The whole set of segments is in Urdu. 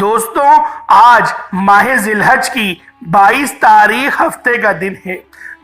دوستوں، آج ماہ ذی الحج کی 22 تاریخ ہفتے کا دن ہے۔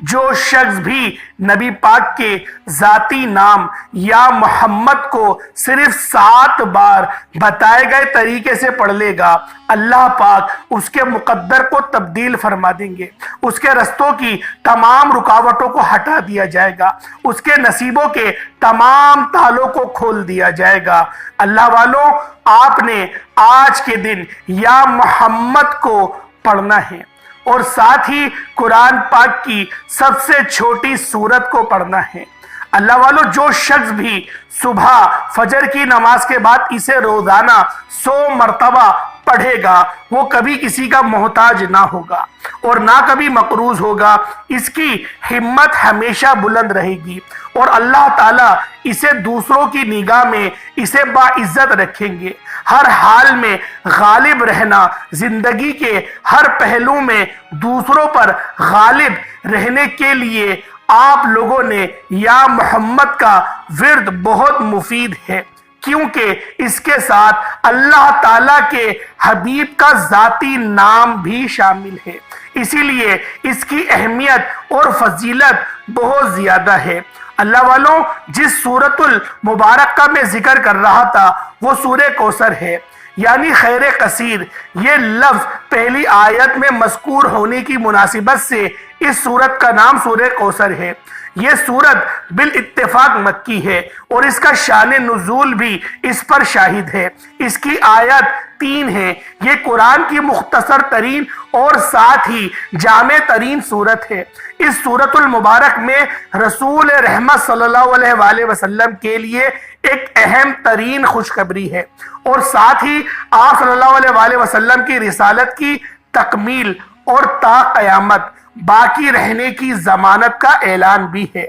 جو شخص بھی نبی پاک کے ذاتی نام یا محمد کو صرف 7 بار بتائے گئے طریقے سے پڑھ لے گا، اللہ پاک اس کے مقدر کو تبدیل فرما دیں گے، اس کے رستوں کی تمام رکاوٹوں کو ہٹا دیا جائے گا، اس کے نصیبوں کے تمام تالوں کو کھول دیا جائے گا۔ اللہ والوں، آپ نے آج کے دن یا محمد کو پڑھنا ہے اور ساتھ ہی قرآن پاک کی سب سے چھوٹی سورت کو پڑھنا ہے۔ اللہ والو، جو شخص بھی صبح فجر کی نماز کے بعد اسے روزانہ 100 مرتبہ پڑھے گا، وہ کبھی کسی کا محتاج نہ ہوگا اور نہ کبھی مقروض ہوگا۔ اس کی ہمت ہمیشہ بلند رہے گی اور اللہ تعالیٰ اسے دوسروں کی نگاہ میں اسے باعزت رکھیں گے۔ ہر حال میں غالب رہنا، زندگی کے ہر پہلو میں دوسروں پر غالب رہنے کے لیے آپ لوگوں نے یا محمد کا ورد بہت مفید ہے، کیونکہ اس کے ساتھ اللہ تعالیٰ کے حبیب کا ذاتی نام بھی شامل ہے، اسی لیے اس کی اہمیت اور فضیلت بہت زیادہ ہے۔ اللہ والوں، جس سورۃ المبارک کا میں ذکر کر رہا تھا وہ سورہ کوثر ہے، یعنی خیر کثیر۔ یہ لفظ پہلی آیت میں مذکور ہونے کی مناسبت سے اس سورت کا نام سورہ کوثر ہے۔ یہ سورت بالاتفاق مکی ہے اور اس کا شان نزول بھی اس پر شاہد ہے۔ اس کی آیت 3 ہے۔ یہ قرآن کی مختصر ترین اور ساتھ ہی جامع ترین سورت ہے۔ اس سورت المبارک میں رسول رحمت صلی اللہ علیہ وآلہ وسلم کے لیے ایک اہم ترین خوشخبری ہے اور ساتھ ہی آپ صلی اللہ علیہ وآلہ وسلم کی رسالت کی تکمیل اور تا قیامت باقی رہنے کی ضمانت کا اعلان بھی ہے۔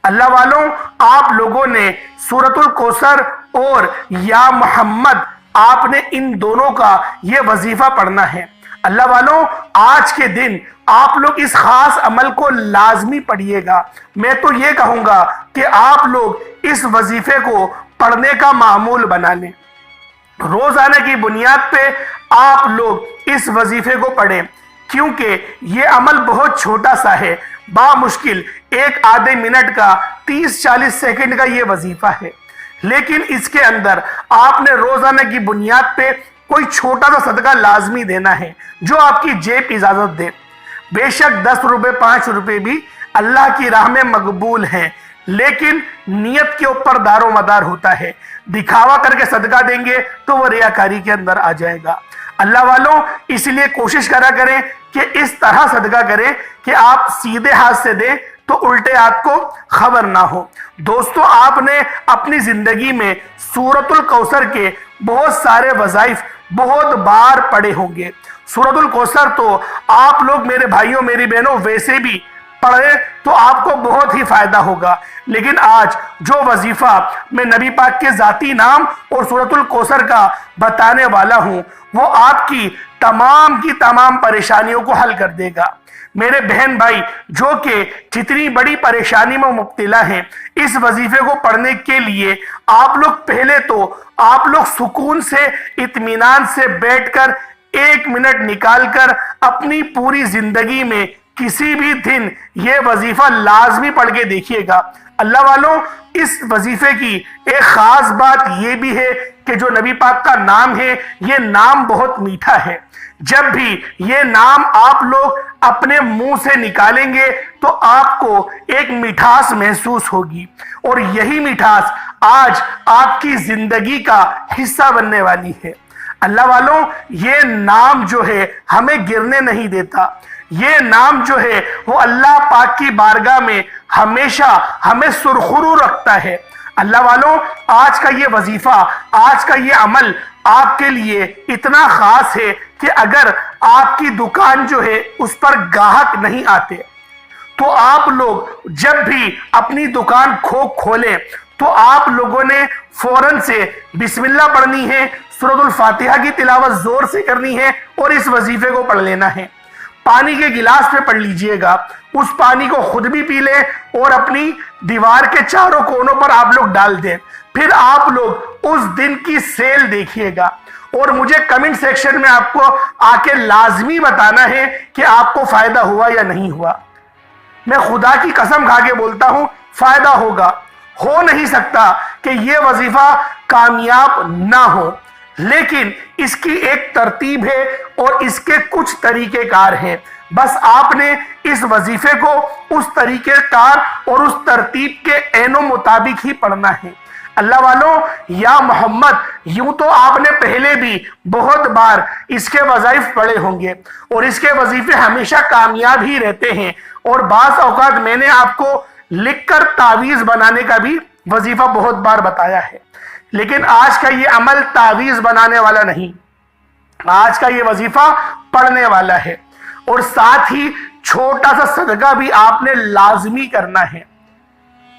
اللہ والوں، آپ لوگوں نے سورۃ الکوثر اور یا محمد، آپ نے ان دونوں کا یہ وظیفہ پڑھنا ہے۔ اللہ والوں، آج کے دن آپ لوگ اس خاص عمل کو لازمی پڑھیے گا۔ میں تو یہ کہوں گا کہ آپ لوگ اس وظیفے کو پڑھنے کا معمول بنا لیں۔ روزانہ کی بنیاد پہ آپ لوگ اس وظیفے کو پڑھیں، کیونکہ یہ عمل بہت چھوٹا سا ہے، بامشکل 1 منٹ کا 30-40 سیکنڈ کا یہ وظیفہ ہے، لیکن اس کے اندر آپ نے روزانہ کی بنیاد پہ کوئی چھوٹا سا صدقہ لازمی دینا ہے جو آپ کی جیب اجازت دے۔ بے شک 10 روپے 5 روپے بھی اللہ کی راہ میں مقبول ہیں، لیکن نیت کے اوپر دار و مدار ہوتا ہے۔ دکھاوا کر کے صدقہ دیں گے تو وہ ریاکاری کے اندر آ جائے گا۔ اللہ والوں، اس لیے کوشش کرا کریں کہ اس طرح صدقہ کریں کہ آپ سیدھے ہاتھ سے دیں تو الٹے ہاتھ کو خبر نہ ہو۔ دوستو، آپ نے اپنی زندگی میں سورۃ الکوثر کے بہت سارے وظائف بہت بار پڑھے ہوں گے۔ سورۃ الکوثر تو آپ لوگ، میرے بھائیوں میری بہنوں، ویسے بھی پڑھیں تو آپ کو بہت ہی فائدہ ہوگا، لیکن آج جو وظیفہ میں نبی پاک کے ذاتی نام اور سورۃ الکوثر کا بتانے والا ہوں وہ آپ کی تمام پریشانیوں کو حل کر دے گا۔ میرے بہن بھائی جو کہ جتنی بڑی پریشانی میں مبتلا ہیں، اس وظیفے کو پڑھنے کے لیے آپ لوگ پہلے تو آپ لوگ سکون سے اطمینان سے بیٹھ کر 1 منٹ نکال کر اپنی پوری زندگی میں کسی بھی دن یہ وظیفہ لازمی پڑھ کے دیکھیے گا۔ اللہ والوں، اس وظیفے کی ایک خاص بات یہ بھی ہے کہ جو نبی پاک کا نام ہے، یہ نام بہت میٹھا ہے۔ جب بھی یہ نام آپ لوگ اپنے منہ سے نکالیں گے تو آپ کو ایک مٹھاس محسوس ہوگی، اور یہی مٹھاس آج آپ کی زندگی کا حصہ بننے والی ہے۔ اللہ والوں، یہ نام جو ہے ہمیں گرنے نہیں دیتا۔ یہ نام جو ہے وہ اللہ پاک کی بارگاہ میں ہمیشہ ہمیں سرخرو رکھتا ہے۔ اللہ والوں، آج کا یہ وظیفہ، آج کا یہ عمل آپ کے لیے اتنا خاص ہے کہ اگر آپ کی دکان جو ہے اس پر گاہک نہیں آتے تو آپ لوگ جب بھی اپنی دکان کھولیں تو آپ لوگوں نے فوراً سے بسم اللہ پڑھنی ہے، سورۃ الفاتحہ کی تلاوت زور سے کرنی ہے اور اس وظیفے کو پڑھ لینا ہے۔ پانی کے گلاس پہ پڑھ لیجئے گا، اس پانی کو خود بھی پی لیں اور اپنی دیوار کے چاروں کونوں پر آپ لوگ ڈال دیں۔ پھر آپ لوگ اس دن کی سیل دیکھیے گا اور مجھے کمنٹ سیکشن میں آپ کو آ کے لازمی بتانا ہے کہ آپ کو فائدہ ہوا یا نہیں ہوا۔ میں خدا کی قسم کھا کے بولتا ہوں فائدہ ہوگا، ہو نہیں سکتا کہ یہ وظیفہ کامیاب نہ ہو، لیکن اس کی ایک ترتیب ہے اور اس کے کچھ طریقہ کار ہیں، بس آپ نے اس وظیفے کو اس طریقہ کار اور اس ترتیب کے عین و مطابق ہی پڑھنا ہے۔ اللہ والوں، یا محمد یوں تو آپ نے پہلے بھی بہت بار اس کے وظائف پڑھے ہوں گے اور اس کے وظیفے ہمیشہ کامیاب ہی رہتے ہیں، اور بعض اوقات میں نے آپ کو لکھ کر تعویذ بنانے کا بھی وظیفہ بہت بار بتایا ہے، لیکن آج کا یہ عمل تعویذ بنانے والا نہیں، آج کا یہ وظیفہ پڑھنے والا ہے، اور ساتھ ہی چھوٹا سا صدقہ بھی آپ نے لازمی کرنا ہے۔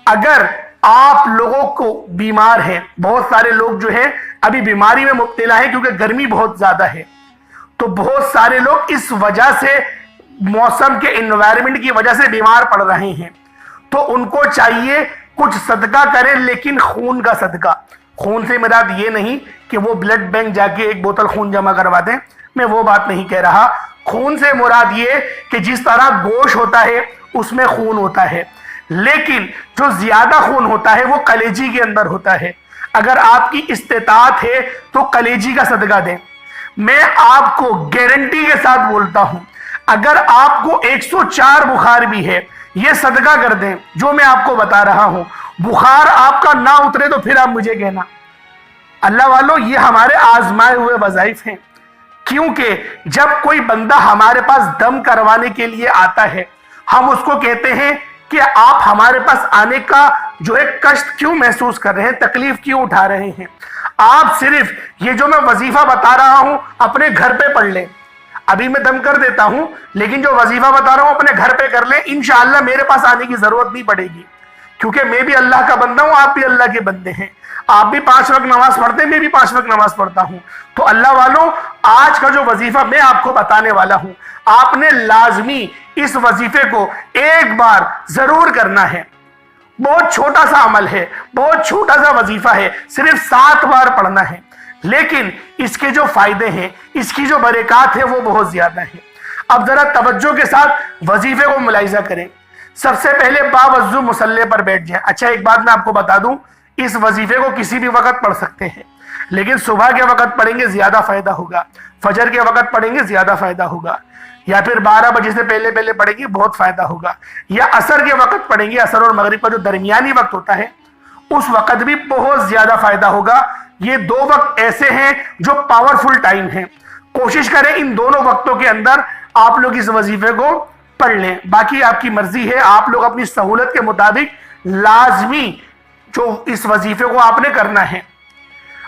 اگر آپ لوگوں کو بیمار ہیں، بہت سارے لوگ جو ہیں ابھی بیماری میں مبتلا ہیں کیونکہ گرمی بہت زیادہ ہے، تو بہت سارے لوگ اس وجہ سے موسم کے انوائرمنٹ کی وجہ سے بیمار پڑ رہے ہیں، تو ان کو چاہیے کچھ صدقہ کریں، لیکن خون کا صدقہ۔ خون سے مراد یہ نہیں کہ وہ بلڈ بینک جا کے ایک بوتل خون جمع کروا دیں، میں وہ بات نہیں کہہ رہا۔ خون سے مراد یہ کہ جس طرح گوشت ہوتا ہے اس میں خون ہوتا ہے، لیکن جو زیادہ خون ہوتا ہے وہ کلیجی کے اندر ہوتا ہے۔ اگر آپ کی استطاعت ہے تو کلیجی کا صدقہ دیں۔ میں آپ کو گارنٹی کے ساتھ بولتا ہوں، اگر آپ کو 104 بخار بھی ہے، یہ صدقہ کر دیں جو میں آپ کو بتا رہا ہوں۔ بخار آپ کا نہ اترے تو پھر آپ مجھے کہنا۔ اللہ والوں، یہ ہمارے آزمائے ہوئے وظائف ہیں، کیونکہ جب کوئی بندہ ہمارے پاس دم کروانے کے لیے آتا ہے، ہم اس کو کہتے ہیں کہ آپ ہمارے پاس آنے کا جو ہے کشٹ کیوں محسوس کر رہے ہیں، تکلیف کیوں اٹھا رہے ہیں؟ آپ صرف یہ جو میں وظیفہ بتا رہا ہوں اپنے گھر پہ پڑھ لیں۔ ابھی میں دم کر دیتا ہوں، لیکن جو وظیفہ بتا رہا ہوں اپنے گھر پہ کر لیں، انشاءاللہ میرے پاس آنے کی ضرورت نہیں پڑے گی، کیونکہ میں بھی اللہ کا بندہ ہوں، آپ بھی اللہ کے بندے ہیں۔ آپ بھی 5 وقت نماز پڑھتے ہیں، میں بھی 5 وقت نماز پڑھتا ہوں۔ تو اللہ والوں، آج کا جو وظیفہ میں آپ کو بتانے والا ہوں، آپ نے لازمی اس وظیفے کو ایک بار ضرور کرنا ہے۔ بہت چھوٹا سا عمل ہے، بہت چھوٹا سا وظیفہ ہے، صرف 7 بار پڑھنا ہے، لیکن اس کے جو فائدے ہیں، اس کی جو برکات ہے وہ بہت زیادہ ہیں۔ اب ذرا توجہ کے ساتھ وظیفے کو ملاحظہ کریں۔ سب سے پہلے باوضو مصلی پر بیٹھ جائیں۔ اچھا، ایک بات میں آپ کو بتا دوں، اس وظیفے کو کسی بھی وقت پڑھ سکتے ہیں، لیکن صبح کے وقت پڑھیں گے زیادہ فائدہ ہوگا، فجر کے وقت پڑھیں گے زیادہ فائدہ ہوگا، یا پھر 12 بجے سے پہلے پڑھیں گے بہت فائدہ ہوگا، یا عصر کے وقت پڑھیں گے، عصر اور مغرب کا جو درمیانی وقت ہوتا ہے اس وقت بھی بہت زیادہ فائدہ ہوگا۔ یہ 2 وقت ایسے ہیں جو پاورفل ٹائم ہیں، کوشش کریں ان دونوں وقتوں کے اندر آپ لوگ اس وظیفے کو پڑھ لیں۔ باقی آپ کی مرضی ہے، آپ لوگ اپنی سہولت کے مطابق لازمی جو اس وظیفے کو آپ نے کرنا ہے۔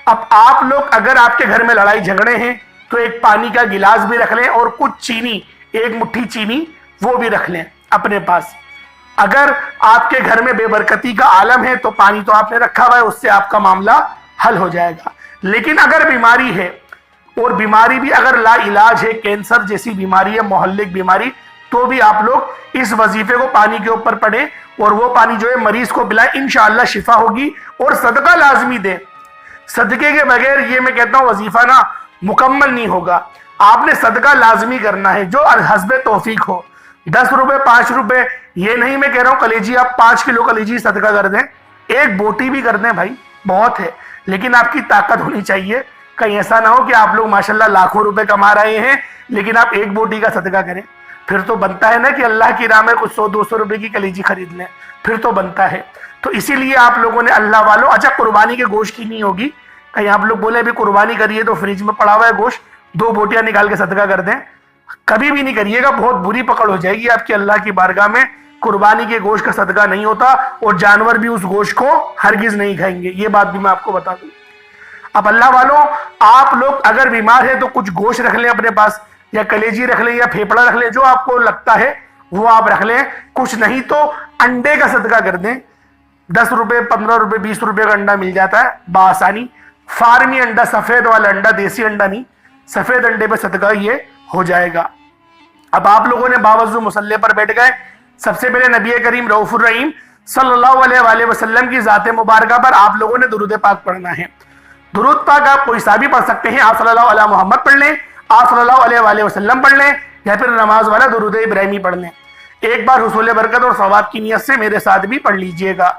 اب آپ لوگ اگر آپ کے گھر میں لڑائی جھگڑے ہیں تو ایک پانی کا گلاس بھی رکھ لیں اور کچھ چینی، 1 مٹھی چینی وہ بھی رکھ لیں اپنے پاس۔ اگر آپ کے گھر میں بے برکتی کا عالم ہے تو پانی تو آپ نے رکھا ہوا ہے، اس سے آپ کا معاملہ حل ہو جائے گا۔ لیکن اگر بیماری ہے، اور بیماری بھی اگر لا علاج ہے، کینسر جیسی بیماری ہے، مہلک بیماری، تو بھی آپ لوگ اس وظیفے کو پانی کے اوپر پڑھیں اور وہ پانی جو ہے مریض کو پلائیں، انشاءاللہ شفا ہوگی۔ اور صدقہ لازمی دیں، صدقے کے بغیر یہ میں کہتا ہوں وظیفہ نا مکمل نہیں ہوگا۔ آپ نے صدقہ لازمی کرنا ہے جو حسب توفیق ہو، 10 روپے 5 روپے، یہ نہیں میں کہہ رہا ہوں کلیجی آپ 5 کلو کلیجی صدقہ کر دیں، 1 بوٹی بھی کر دیں بھائی، بہت ہے، لیکن آپ کی طاقت ہونی چاہیے۔ کہیں ایسا نہ ہو کہ آپ لوگ ماشاءاللہ لاکھوں روپے کما رہے ہیں لیکن آپ 1 بوٹی کا صدقہ کریں، پھر تو بنتا ہے نا کہ اللہ کی راہ میں کچھ 100-200 روپے کی کلیجی خرید لیں، پھر تو بنتا ہے۔ تو اسی لیے آپ لوگوں نے اللہ والوں، اچھا قربانی کے گوشت کی نہیں ہوگی، کہیں آپ لوگ بولے ابھی قربانی کریے تو فریج میں پڑا ہوا ہے گوشت، 2 بوٹیاں نکال کے صدقہ کر دیں، کبھی بھی نہیں کریے گا، بہت بری پکڑ ہو جائے گی آپ کی اللہ کی بارگاہ میں۔ قربانی کے گوشت کا صدقہ نہیں ہوتا اور جانور بھی اس گوشت کو ہرگز نہیں کھائیں گے، یہ بات بھی میں آپ کو بتا دوں۔ اب اللہ والوں، آپ لوگ اگر بیمار ہیں تو کچھ گوشت رکھ لیں اپنے پاس، یا کلیجی رکھ لیں یا پھیپڑا رکھ لیں، جو آپ کو لگتا ہے وہ آپ رکھ لیں۔ کچھ نہیں تو انڈے کا صدقہ کر دیں، 10 روپے 15 روپے 20 روپے کا انڈا مل جاتا ہے بآسانی، فارمی انڈا، سفید والا انڈا، دیسی انڈا نہیں، سفید انڈے پہ صدقہ یہ ہو جائے گا۔ اب آپ لوگوں نے باوضو مصلی پر بیٹھ گئے، سب سے پہلے نبی کریم رؤوف الرحیم صلی اللہ علیہ وآلہ وسلم کی ذات مبارکہ پر آپ لوگوں نے درود پاک پڑھنا ہے۔ درود پاک آپ کوئی سا بھی پڑھ سکتے ہیں. آپ صلی اللہ علیہ محمد پڑھ لیں, آپ صلی اللہ علیہ وآلہ وسلم پڑھ لیں, یا پھر نماز والا درود ابراہیمی پڑھ لیں. ایک بار حصول برکت اور ثواب کی نیت سے میرے ساتھ بھی پڑھ لیجئے گا.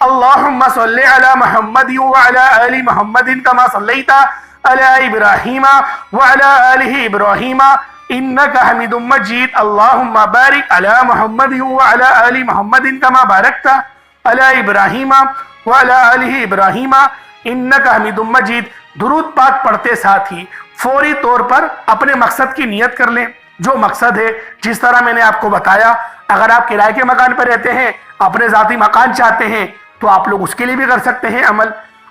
اللہم صلی علی محمد وعلی آل محمد کما صلیت علی ابراہیم وعلی آل ابراہیم انکا حمید مجید. اللہم بارک علی محمد وعلی آل محمد کما بارکت علی ابراہیم وعلی آل ابراہیم انکا حمید مجید. درود پاک پڑھتے ساتھ ہی فوری طور پر اپنے مقصد کی نیت کر لیں. جو مقصد ہے جس طرح میں نے آپ کو بتایا, اگر آپ کرائے کے مکان پر رہتے ہیں, اپنے ذاتی مکان چاہتے ہیں, تو آپ لوگ اس کے لیے بھی کر سکتے ہیں عمل.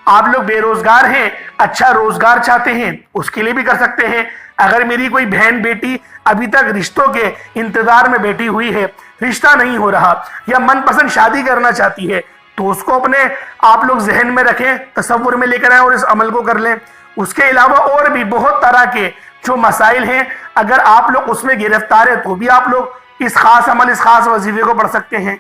آپ لوگ بے روزگار ہیں, اچھا روزگار چاہتے ہیں, اس کے لیے بھی کر سکتے ہیں. اگر میری کوئی بہن بیٹی ابھی تک رشتوں کے انتظار میں بیٹھی ہوئی ہے, رشتہ نہیں ہو رہا, یا من پسند شادی کرنا چاہتی ہے, تو اس کو اپنے آپ لوگ ذہن میں رکھیں, تصور میں لے کر آئیں اور اس عمل کو کر لیں. اس کے علاوہ اور بھی بہت طرح کے جو مسائل ہیں, اگر آپ لوگ اس میں گرفتار ہیں تو بھی آپ لوگ اس خاص عمل, اس خاص وظیفے کو پڑھ سکتے ہیں.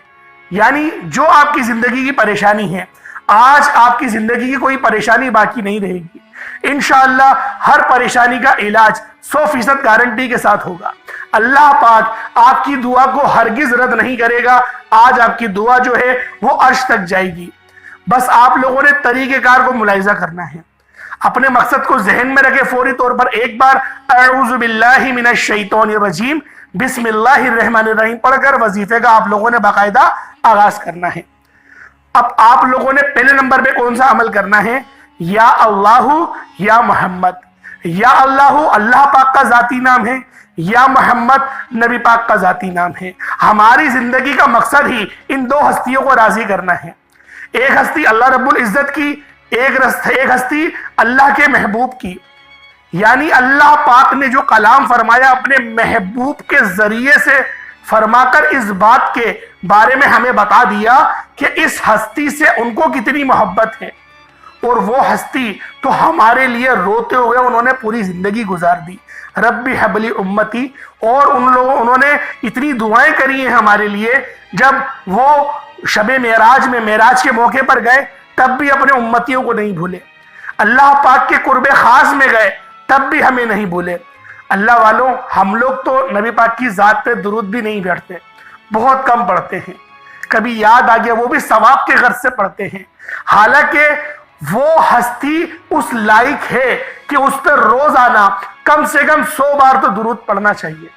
یعنی جو آپ کی زندگی کی پریشانی ہے, آج آپ کی زندگی کی کوئی پریشانی باقی نہیں رہے گی. انشاءاللہ ہر پریشانی کا علاج 100% گارنٹی کے ساتھ ہوگا. اللہ پاک آپ کی دعا کو ہرگز رد نہیں کرے گا. آج آپ کی دعا جو ہے وہ عرش تک جائے گی. بس آپ لوگوں نے طریقہ کار کو ملاحظہ کرنا ہے, اپنے مقصد کو ذہن میں رکھے. فوری طور پر ایک بار اعوذ باللہ من الشیطان الرجیم بسم اللہ الرحمن الرحیم پڑھ کر وظیفے کا آپ لوگوں نے باقاعدہ آغاز کرنا ہے. اب آپ لوگوں نے پہلے نمبر پہ کون سا عمل کرنا ہے؟ یا اللہ یا محمد. یا اللہ اللہ پاک کا ذاتی نام ہے, یا محمد نبی پاک کا ذاتی نام ہے. ہماری زندگی کا مقصد ہی ان دو ہستیوں کو راضی کرنا ہے. ایک ہستی اللہ رب العزت کی, ایک ہستی اللہ کے محبوب کی. یعنی اللہ پاک نے جو کلام فرمایا اپنے محبوب کے ذریعے سے فرما کر اس بات کے بارے میں ہمیں بتا دیا کہ اس ہستی سے ان کو کتنی محبت ہے. اور وہ ہستی تو ہمارے لیے روتے ہوئے انہوں نے پوری زندگی گزار دی, ربی حبلی امتی. اور انہوں نے اتنی دعائیں کری ہیں ہمارے لیے. جب وہ شب معراج میں معراج کے موقع پر گئے تب بھی اپنے امتیوں کو نہیں بھولے. اللہ پاک کے قرب خاص میں گئے تب بھی ہمیں نہیں بھولے. اللہ والوں, ہم لوگ تو نبی پاک کی ذات پہ درود بھی نہیں پڑھتے, بہت کم پڑھتے ہیں. کبھی یاد آ گیا وہ بھی ثواب کے غرض سے پڑھتے ہیں. حالانکہ وہ ہستی اس لائق ہے کہ اس پر روزانہ کم سے کم 100 بار تو درود پڑھنا چاہیے.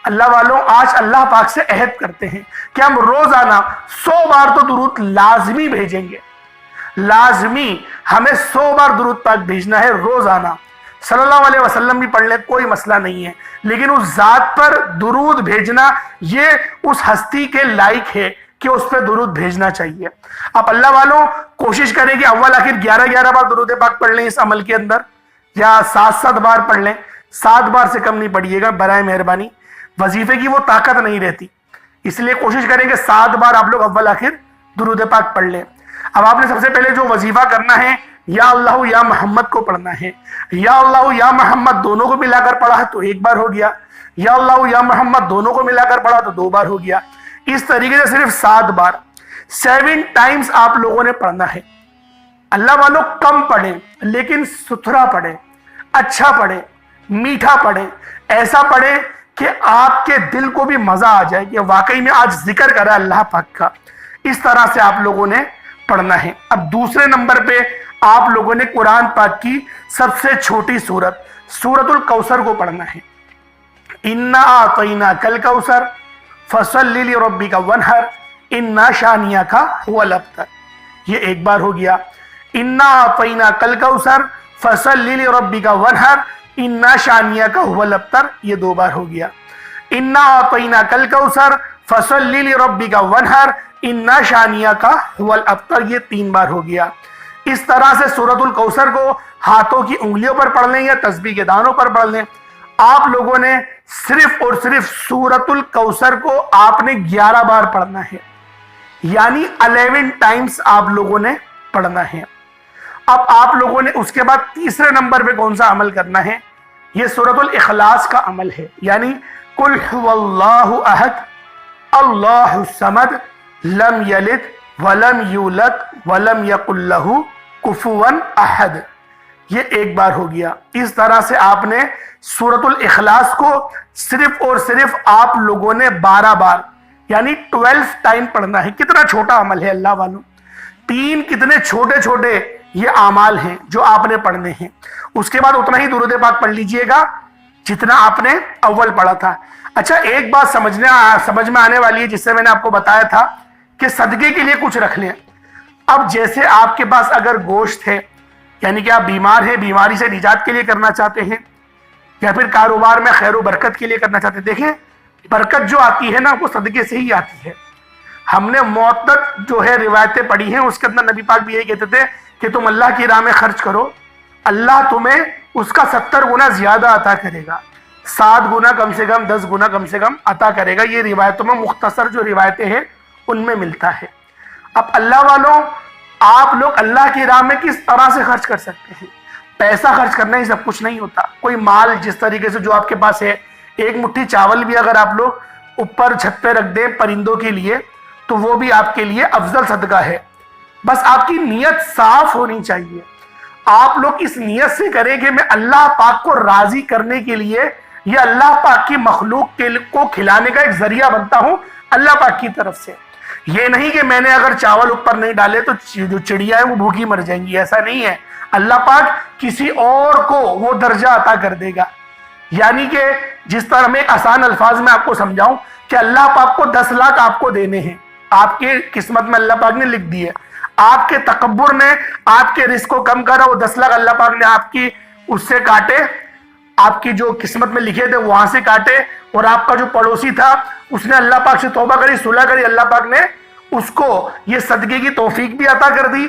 اللہ والوں, آج اللہ پاک سے عہد کرتے ہیں کہ ہم روزانہ 100 بار تو درود لازمی بھیجیں گے. لازمی ہمیں 100 بار درود پاک بھیجنا ہے روزانہ. صلی اللہ علیہ وسلم بھی پڑھ لیں, کوئی مسئلہ نہیں ہے, لیکن اس ذات پر درود بھیجنا یہ اس ہستی کے لائق ہے کہ اس پہ درود بھیجنا چاہیے. اب اللہ والوں کوشش کریں کہ اول آخر 11 بار درود پاک پڑھ لیں اس عمل کے اندر, یا 7 بار پڑھ لیں. 7 بار سے کم نہیں پڑھیے گا برائے مہربانی, وظیفے کی وہ طاقت نہیں رہتی. اس لیے کوشش کریں کہ 7 بار آپ لوگ اول آخر درود پاک پڑھ لیں. اب آپ نے سب سے پہلے جو وظیفہ کرنا ہے, یا اللہ یا محمد کو پڑھنا ہے. یا اللہ یا محمد دونوں کو ملا کر پڑھا تو 1 بار ہو گیا, یا اللہ یا محمد دونوں کو ملا کر پڑھا تو 2 بار ہو گیا. اس طریقے سے صرف 7 بار 7 ٹائمز آپ لوگوں نے پڑھنا ہے. اللہ والوں کم پڑھیں لیکن ستھرا پڑھیں, اچھا پڑھیں, میٹھا پڑھیں, ایسا پڑھیں کہ آپ کے دل کو بھی مزہ آ جائے کہ واقعی میں آج ذکر کرا اللہ پاک کا. اس طرح سے آپ لوگوں نے پڑھنا ہے. اب دوسرے نمبر پہ آپ لوگوں نے قرآن پاک کی سب سے چھوٹی سورت سورۃ الکوثر کو پڑھنا ہے. انا اعطیناک الکوثر فصلی لربک وانحر انا شانیک هو الابتر. یہ 1 بار ہو گیا. انا اعطیناک الکوثر فصلی لربک وانحر انا شانیک هو الابتر. یہ 2 بار ہو گیا. انا اعطیناک الکوثر فصلی لربک وانحر انا شانیک هو الابتر. یہ 3 بار ہو گیا. اس طرح سے سورۃ الکوثر کو ہاتھوں کی انگلیوں پر پڑھ لیں یا تسبیح کے دانوں پر پڑھ لیں. آپ لوگوں نے صرف اور صرف سورۃ الکوثر کو آپ نے 11 بار پڑھنا ہے, یعنی 11 ٹائمز آپ لوگوں نے پڑھنا ہے. اب آپ لوگوں نے اس کے بعد تیسرے نمبر پہ کون سا عمل کرنا ہے؟ یہ سورۃ الاخلاص کا عمل ہے. یعنی قل هو اللہ احد اللہ الصمد لم یلد ولم یولد ولم یکن لہ کفوا احد. یہ ایک بار ہو گیا۔ اس طرح سے آپ نے سورۃ الاخلاص کو صرف اور صرف آپ لوگوں نے 12 بار یعنی 12 ٹائم پڑھنا ہے۔ کتنا چھوٹا عمل ہے اللہ والوں، 3 کتنے چھوٹے چھوٹے یہ اعمال ہیں جو آپ نے پڑھنے ہیں۔ اس کے بعد اتنا ہی درود پاک پڑھ لیجئے گا جتنا آپ نے اول پڑھا تھا۔ اچھا، ایک بات سمجھ میں آنے والی ہے جس سے میں نے آپ کو بتایا تھا کہ صدقے کے لیے کچھ رکھ لیں۔ اب جیسے آپ کے پاس اگر گوشت ہے، یعنی کہ آپ بیمار ہیں، بیماری سے نجات کے لیے کرنا چاہتے ہیں، یا پھر کاروبار میں خیر و برکت کے لیے کرنا چاہتے ہیں، دیکھیں برکت جو آتی ہے نا وہ صدقے سے ہی آتی ہے۔ ہم نے معتد جو ہے روایتیں پڑھی ہیں، اس کے اندر نبی پاک بھی یہی کہتے تھے کہ تم اللہ کی راہ میں خرچ کرو، اللہ تمہیں اس کا 70 گنا زیادہ عطا کرے گا، 7 گنا کم سے کم، 10 گنا کم سے کم عطا کرے گا۔ یہ روایتوں میں مختصر جو روایتیں ہیں ان میں ملتا ہے۔ اب اللہ والوں، آپ لوگ اللہ کی راہ میں کس طرح سے خرچ کر سکتے ہیں؟ پیسہ خرچ کرنا ہی سب کچھ نہیں ہوتا۔ کوئی مال جس طریقے سے جو آپ کے پاس ہے، ایک مٹھی چاول بھی اگر آپ لوگ اوپر چھت پہ رکھ دیں پرندوں کے لیے تو وہ بھی آپ کے لیے افضل صدقہ ہے۔ بس آپ کی نیت صاف ہونی چاہیے۔ آپ لوگ اس نیت سے کریں کہ میں اللہ پاک کو راضی کرنے کے لیے یا اللہ پاک کی مخلوق کو کھلانے کا ایک ذریعہ بنتا ہوں اللہ پاک کی طرف سے۔ یہ نہیں کہ میں نے اگر چاول اوپر نہیں ڈالے تو جو چڑیا ہے وہ بھوکی مر جائیں گی، ایسا نہیں ہے۔ اللہ پاک کسی اور کو وہ درجہ عطا کر دے گا۔ یعنی کہ جس طرح میں ایک آسان الفاظ میں آپ کو سمجھاؤں کہ اللہ پاک کو 10 لاکھ آپ کو دینے ہیں، آپ کے قسمت میں اللہ پاک نے لکھ دی ہے۔ آپ کے تکبر نے آپ کے رزق کو کم کرا، وہ 10 لاکھ اللہ پاک نے آپ کی اس سے کاٹے، آپ کی جو قسمت میں لکھے تھے وہاں سے کاٹے، اور آپ کا جو پڑوسی تھا اس نے اللہ پاک سے توبہ کری، صلح کری، اللہ پاک نے اس کو یہ صدقے کی توفیق بھی عطا کر دی،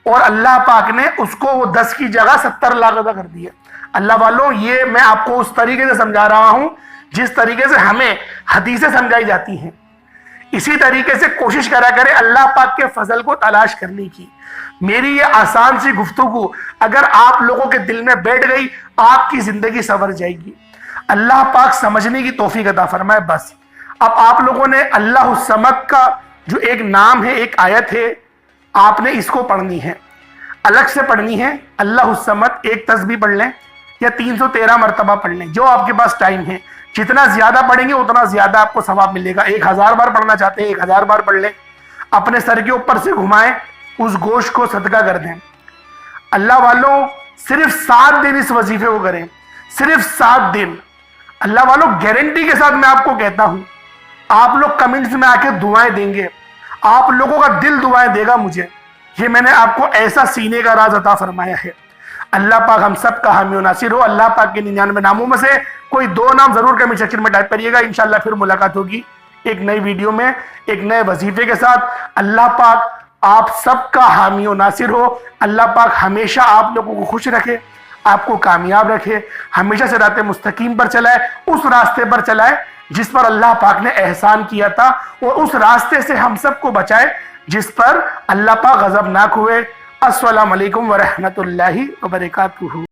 اور اللہ پاک نے اس کو وہ 10 کی جگہ 70 لاکھ عطا کر دی ہے۔ اللہ والوں، یہ میں آپ کو اس طریقے سے سمجھا رہا ہوں جس طریقے سے ہمیں حدیثیں سمجھائی جاتی ہیں۔ اسی طریقے سے کوشش کرا کرے اللہ پاک کے فضل کو تلاش کرنے کی۔ میری یہ آسان سی گفتگو اگر آپ لوگوں کے دل میں بیٹھ گئی، آپ کی زندگی سنور جائے گی۔ اللہ پاک سمجھنے کی توفیق عطا فرمائے۔ بس اب آپ لوگوں نے اللہ الصمد کا جو ایک نام ہے، ایک آیت ہے، آپ نے اس کو پڑھنی ہے، الگ سے پڑھنی ہے۔ اللہ الصمد ایک تسبیح پڑھ لیں یا 313 مرتبہ پڑھ لیں، جو آپ کے پاس ٹائم ہے۔ جتنا زیادہ پڑھیں گے اتنا زیادہ آپ کو ثواب ملے گا۔ 1000 بار پڑھنا چاہتے ہیں 1000 بار پڑھ لیں، اپنے سر کے اوپر سے گھمائیں، اس گوشت کو صدقہ کر دیں۔ اللہ والوں، صرف 7 دن اس وظیفے کو کریں، صرف 7 دن۔ اللہ والوں، گارنٹی کے ساتھ میں آپ کو کہتا ہوں، آپ لوگ کمنٹس میں آ کے دعائیں دیں گے، آپ لوگوں کا دل دعائیں دے گا مجھے۔ یہ میں نے آپ کو ایسا سینے کا راز عطا فرمایا ہے۔ اللہ پاک ہم سب کا حامی و ناصر ہو۔ اللہ پاک کے 99 ناموں میں سے کوئی 2 نام ضرور کمنٹ سیکشن میں ٹائپ کریے گا۔ انشاءاللہ پھر ملاقات ہوگی ایک نئی ویڈیو میں، ایک نئے وظیفے کے ساتھ۔ اللہ پاک آپ سب کا حامی و ناصر ہو۔ اللہ پاک ہمیشہ آپ لوگوں کو خوش رکھے، آپ کو کامیاب رکھے، ہمیشہ صراط مستقیم پر چلائے، اس راستے پر چلائے جس پر اللہ پاک نے احسان کیا تھا، اور اس راستے سے ہم سب کو بچائے جس پر اللہ پاک غضبناک ہوئے۔ السلام علیکم ورحمۃ اللہ وبرکاتہ۔